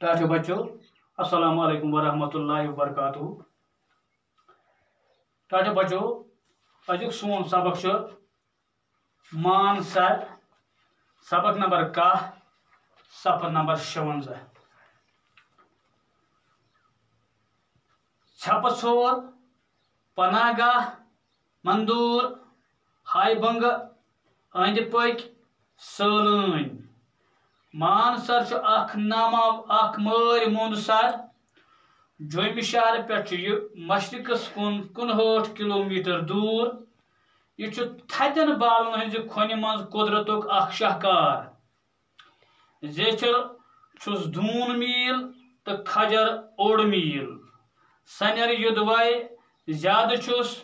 टाटो बच्चों, अस्सलाम वालेकुम वरहमतुल्लाहि वबरकातुहू। टाटो बच्चों, अजुक सोन सबक मान सर, सबक नंबर 10, सफर नंबर 56। छपसोर, पनागाह, मंदूर, हाईबंग, अंद पक, सलन। मानसर मर मुंद सर जोम शहर पे मशरकस कुन 61 किलोमीटर दूर। यह थदन बालन हज खोन मज कुदरतुक शाहकार। जेचर छुस दून मील तो खजर ओड मील। सनर युदवाई ज्यादा छुस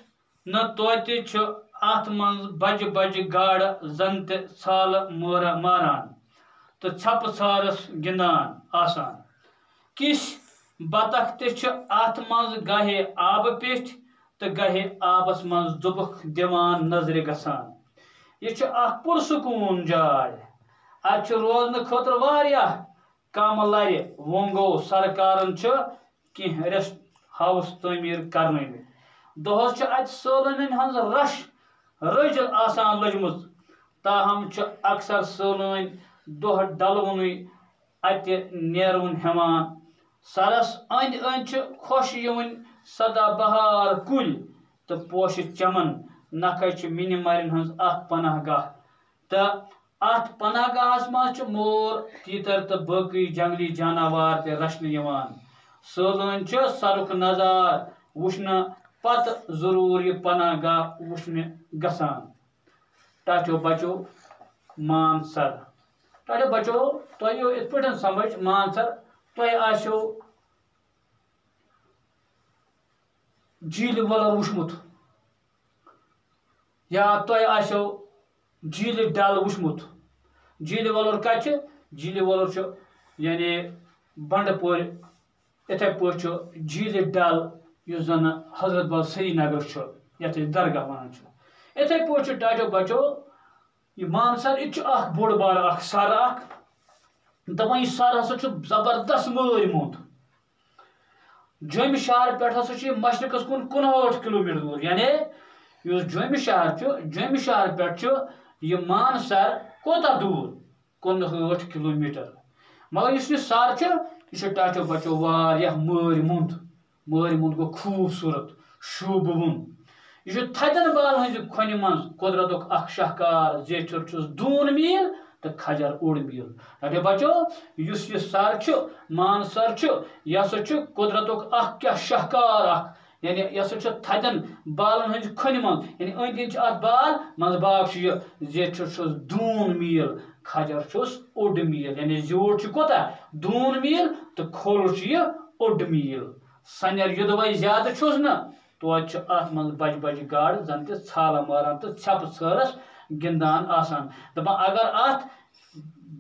न तोति अत मज बज बज गाड़ जन साल मारान तो छप सारस गिंदान आसान। किस बतख अत मज गाहे आब पेठ तो गाहे आबस मज दुबक दिवान नजर गसान। यह पुरसकून जाय। अत रोजन खतर वारियाह कम लर वोंगो सरकारन कह रेस्ट हाउस तमीर करने। दोहस अत सलन हज रश रज आसान लजमुत। ताहम अक्सर सलन दोह डलवन अत नेरवन हेवान। सरस अंद अंद खुश यवन सदा बहार कुल तो पोश चमन। नख मिन मरन हज पनाह गाह तो अत पनाहगाहस मज मोर तीतर तो बाकी जंगली जानवर ते रचन यवान। सलन सरुक नजार वुचन पत जरूर यह पनाहगाह वुचन गसान। टाटो बचो मानसर। टाटो बचो तुम इत पे समझ मानसर तुम झील वलर वुचमुत या तुम झील डल वुचमुत। झील वलर कत झील वलर यानी बंडपोर इथे पे झील डल इस जन हजरत बल श्रीनगर ये दरगाह वन। इथे पे टाटो बचो यह मानसर यह बोड़ बार सर दपान यह सर हसा जबरदस्त मर मुंद। जोम शहर पे हसा मशरकस कुन 61 किलोमीटर दूर। यानी जोम शहर पे यह मानसर कोता दूर 61 किलोमीटर। मगर इस सर यह टाटो बचो वारियाह मर मुंद गो खूबसूरत शोभवन। यह थदन बाल हज खोन मज कुदरतुक शाहकार। जेठर दून मील तो खजर ओड मील। टाटो बचो इस सर मानसर यह कुदरतुक क्या शाहकार। यानी यह थदन बालन हज खोन मज यानी अंद अंद बाल मज बाग जेठर दून मील खजर ओड मील। यानी जोड़ कोता दून मील तो खोल ओड मील। सनर युदवाई ज्यादा छुस न तो अत मज बज बज गाड़ जन छाला मारान तो छप सरस गिंदान आसान। दपान अगर अत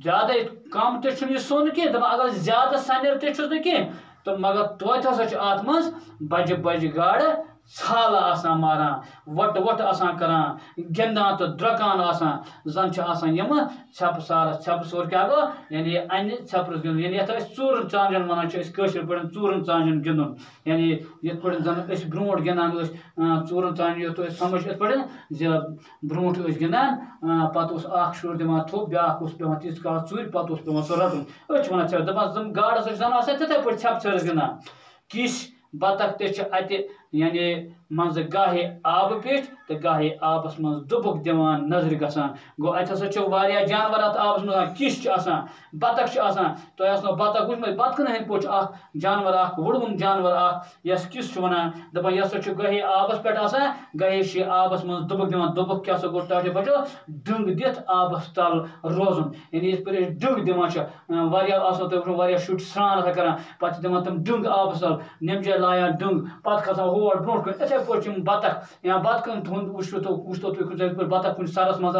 ज्यादा कम तो सोन कह दपान अगर ज्यादा सनर तुस कह तो मगर तोत हसा अत मज बज बज गाड़ छाला आसान मारान वट वट आसान करान गिंदान तो द्रकान आसान जन यम छप सारस छप सोर क्या गो यानी अन छपरस गिंदन। यानी ये चूरन चांजन वन पे चूरन चांजन गिंदन। यानी ये जन ब्रोट गिंदान चूरन चांजन ये समझ इत पे ब्रोट गिंदान पे शुर दिवान थोप ब्या पे तीस कल चूर पे पे सह रटन। वन दपान गाड़ जन तिथे पे छप छरस गिंदान। किस बतख अत यानी मज गाहे आब पेठ तो गाहे आबस मज दुबक दिवान नजर गसान। गो अत हसा जानवर अत आबस मज किस बतख तुम बतख वुचमत बतखन हंद पे जानवर वुड़वन जानवर यस किस वन दपान यह गाहे आबस पे गाहे आबस मज दुबक दिवान। दुबक क्या गो टाटो बचो डंग दिथ आबस तल रोजन। यानी इस पे डंग दिवान वारिया शुट स्नान करान पे दिवान तम डंग आबस तल निमजे लायान डंग पे खसान होर ब्रो इथे पे बतख या बतखन वो तुम बतख कुछ सरस मज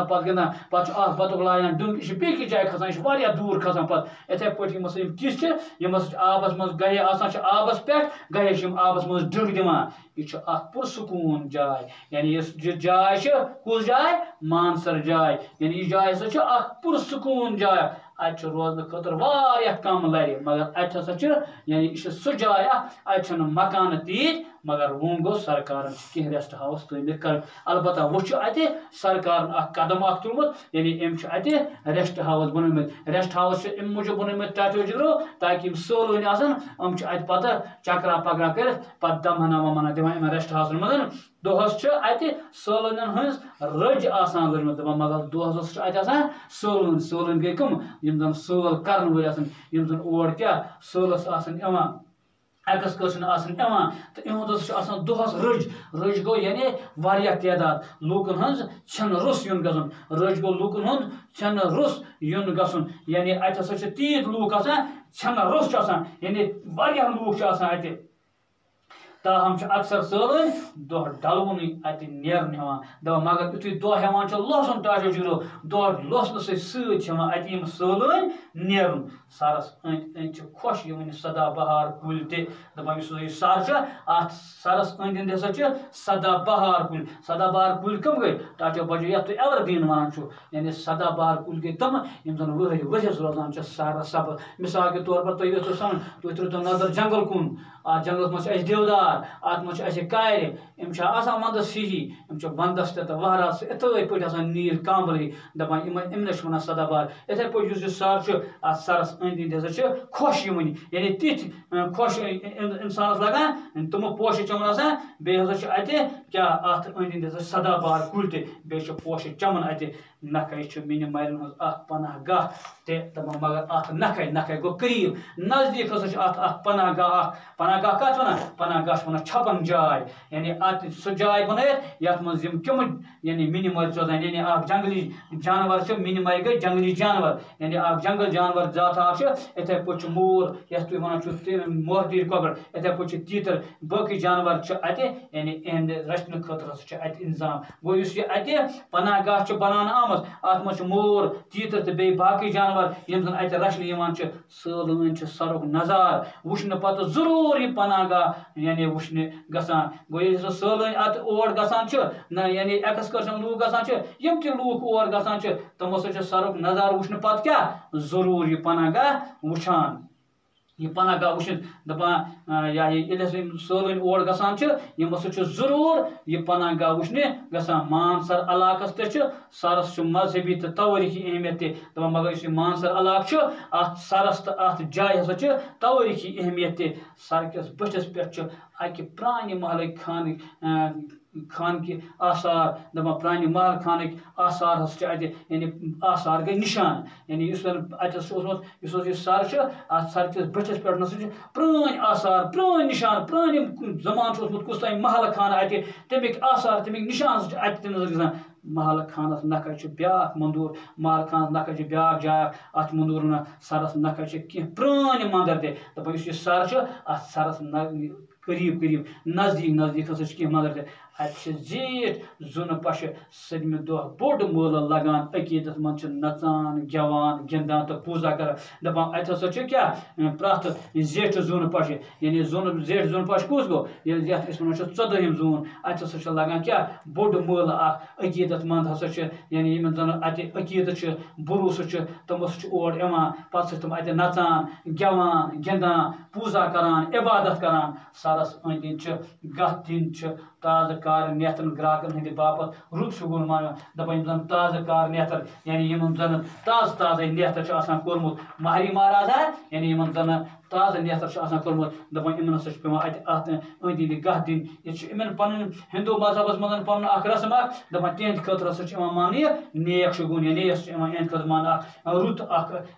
पे गिंदान पे बतख लायान डंग यह बेकि जाए खसान यह दूर खसान पे इथे पे किस आबस मज गाहे आबस पे गाहे आबस मज डंग दिवान। यह पुरसकून जाय। यानी यह जाय कुस जाय मानसर जाय। यानी यह जाय पुरसकून जाय अत रोजन खतर वारिया कम लर मगर अत हसा यानी यह सह जाय अत मकान तीत मगर वो गो सरकार कह रेस्ट हाउस तमीर कर अलबत् वो अत सरकार कदम तुलमुत यानी अत रेस्ट हाउस बनोमित रेस्ट हाउस अम मूजूब बनोमित टाटो जिगरो ताकि सोलन अत पत चकरा पकरा कर पत दमना वमना दिवान रेस्ट हाउस मज दोहस अत सोलन हज रज आसान लजमत मगर दोहस अत सोलन सोलन गई कम यम सोल कर वल और क्या सोलस एक्सकर्शन तो इहद दोहस रज रज गो यानी वारिया तादाद लूकन हज छन रुस युन गसन रज गो लूकन हूं छन रुस युन गसन यानी अत हसा तीत लूक छन रुस यानी वारिया लूक अत ताहम अक्सर सोलन दह डलवन अत नेरन दपान मगर युथु दह हेवान लसन टाटो जिगरो दह लसन सत्यान अत सोलन नेरन सरस अंद खुश वन सदा बहार कुल दपान सर अत सरस अंद हसा सदा बहार कुल कम गई टाटो बजो ये तुम एवरग्रीन वन यानी सदा बहार कुल गई तम यम वहर वहस रोजान सर सब मिसाल के तौर पर तुम समझ तुम त्रो नजर जंगल कुन आ जंगल मज देवदार अत मज कार वंद सिही वंदस वहरास इथे पे नील कांबल दपान इन वन सदाबार इथे पे सर अत सरस अंद हसा खुश यानी तिथ खुश इंसानस लगान तुम पोश चमन बे हसा अत क्या अत अंद सदाबार कुल बे पोश चमन अत नख मीन मरन पनाह गाह दपान मगर अत नख गो करीब नजदीक हसा अत पनाह गाह कत वन पनाह गाह वन छपन जाय यानी अत सह जाय बन ये मज कम यानी मिन मर रोजान यानी जंगली जानवर मिन मर गई जंगली जानवर यानी जंगल जानवर जात इथे पे मोर यथ तुम वन मोहतीर कबर इथे पे तीतर बाकी जानवर अत यानी इहद रचन खतर अत इंतजाम गो अत पनाह गाह बनान आमत अत मज मोर तीतर तो बे बाकी जानवर यम अत रचन सलन सरुक नजार वुचन पत जरूर यह पनाह गाह यानी वुचन गसान गो सलन अत और गसान न यानी एक्सकर्शन लूक गसान यम त लूक और गसान तमो सरुक नजार वुचन पत क्या जरूर यह पनाह गाह वुचान यह पनाह गाह वुचन दपान या सलन और गसान यम जरूर यह पनाह गाह वुचन गसान मानसर इलाकस सरस मजहबी तो तवारीखी अहमियत दपान मगर मानसर इलाक अत सरस तो अत जाय हसा तवारीखी अहमियत सर किस बटिस पे अकि प्रान महल खान की आसार दपान प्रान महल खान आसार हसा यानी आसार गई निशान यानी अत सर अत सर किस बटिस पे प्रान आसार प्रान निशान प्रान जमान कुछ तान महल खान अत तमिक आसार तमिक निशान अत नजर महल खानस नख ब्या मंदूर महल खान नख ब्या जाय अत मंदूर वन सरस नख कह प्रान मंदिर दपान सर अत सरस करीब करीब नजदीक नजदीक हसा कह मंदिर अत जीत जुन पश सदम दह बोड़ मोल लगान अकीदत मन नचान गेवान गिंदान तो पूजा कर दपान अत हसा क्या प्रथ जेठ जुन पश यानी जेठ जुन पश कुस गो ये वन 14 जून अत हसा लगान क्या बोड़ मोल अकीदत मंद हसा यानी जन अत अकीदत भरोस तमो और यवान पे तुम अत नचान गेवान गिंदान पूजा करान इबादत करान सरस अंद गह दिन ताज़ कार नेतन ग्राहकन हंद बापत रुत शुगुन मान दपान जन ताज़ कार नेतर यानी जन ताज़ नेतर कोर्मुत माहरी महाराज है यानी जन ताज़ नेतर कोर्मुत दपान इन पे अत अंद गह दिन इन पन हिंदू मजहबस मज पन रस्म दपान तिहद खतर मान नेक शुगुन यानी इहद खतर मान रुत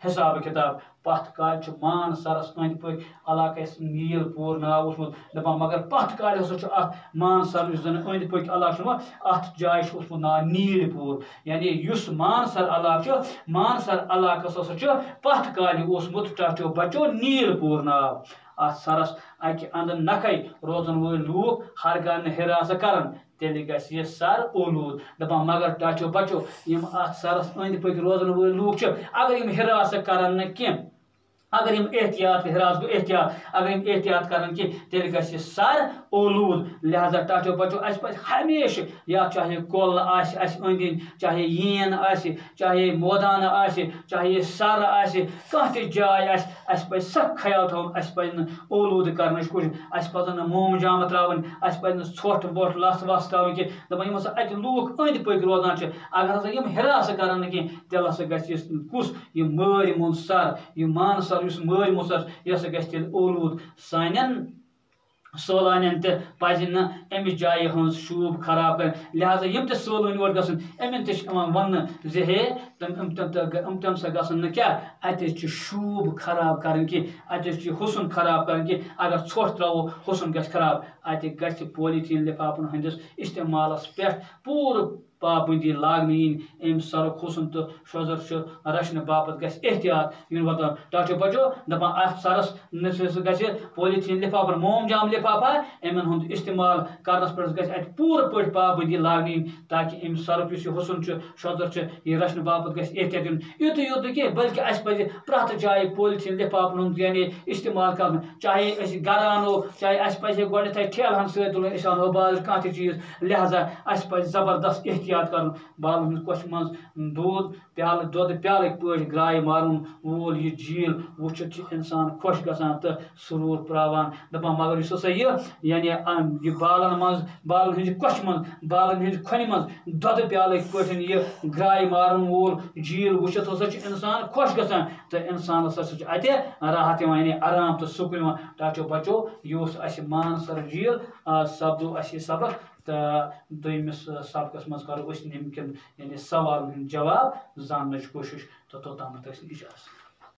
हिसाब किताब पथ काल मान सरस अंद पे इलाक नील पूर नाव वुचमुत दपान मगर पथ काल हसा मान सर जन अंद पे इलाक अत जाय वुचमुत नाव नील पूर यानी मान सर इलाकस हसा पथ काल वुचमुत टाटो बचो नील पूर नाव अत सरस अकि अंद नखै रोजन वल लूक हर गन हिरास करन तेल गि सर ओलूद दपान मगर टाटो बचो यम अत सरस अंद पे रोजन वल लूक अगर यम हिरास करन न कह अगर हम एहतियात हिरास गो एहतियात अगर हम एहतियात कर तेल ग सर ओलूद लिहाजा टाटो बचो अस पे हमेशा या चाहे कोल अंद चाहे यीन चाहे मोदान चाहे सर कह जाय अस पे सख ख्याल थो अस पे ओलूद कर कोशिश पजन मोम जाम त्रावन अस पे ोट वोट लस वस त्रावन कि दपान यम अत लूक अंद पक रोजान अगर हसा यम हिरास कर तेल हसा गुस यह मार मुंद सर यह मान सर मार मुंद सर यह हसा तेल ओलूद सान सैलान तज अमि जाय हज शूब खराब कर लिहाजा यम सैलान योर गन वन जे हे तम सा गन क्या अत शूब खराब कर अत हुसन खराब कर अगर ोट त्रो हुसन ग खराब अत ग पॉलीथीन लिफाफन हंदिस इस्तेमाल पे पूर पाबंदी लागन अम सरुक हुसन तो शोजर रचन बापत ग एहतियात इन वतान टाटो बचो दपान सरस ग पॉलीथीन लिफाफन मोम जाम लिफाफा अमन इस्तेमाल करनस पे ग पूर पे पाबंदी लागन ताकि अम सरुक हुसन शोजर यह रचन बापत ग एहतियात दिन युत युत कह बल्कि अस पे प्रत जाए पॉलीथीन लिफाफन यानी इस्तेमाल कर चाहे गर अनो चाहे अस पे गोथ ठेलहन सतुन अनो बाज कह चीज लिहाजा अस पे जबरदस्त एहतियात कर बालन कोश मज दूध प्याल दुध प्याल पे ग्राय मारुन वोल यह झील वुचित इंसान खुश गसान तो सुरूर प्रावान दपान मगर सा यह यानी यह बालन मज बालन हज कोश मज बालन हज खन मज दुध प्याल पे यह ग्राय मारुन वोल झील वुचित हसा इंसान खुश गसान तो इंसान अत राहत यानी आराम तो सुकून टाटो बचो यह मानसर झील सब्दो सबक तो दोमिस सबकस मज करो निम्किन यानी सवाल जवाब जानने कोशिश तो तोताम इजाजत।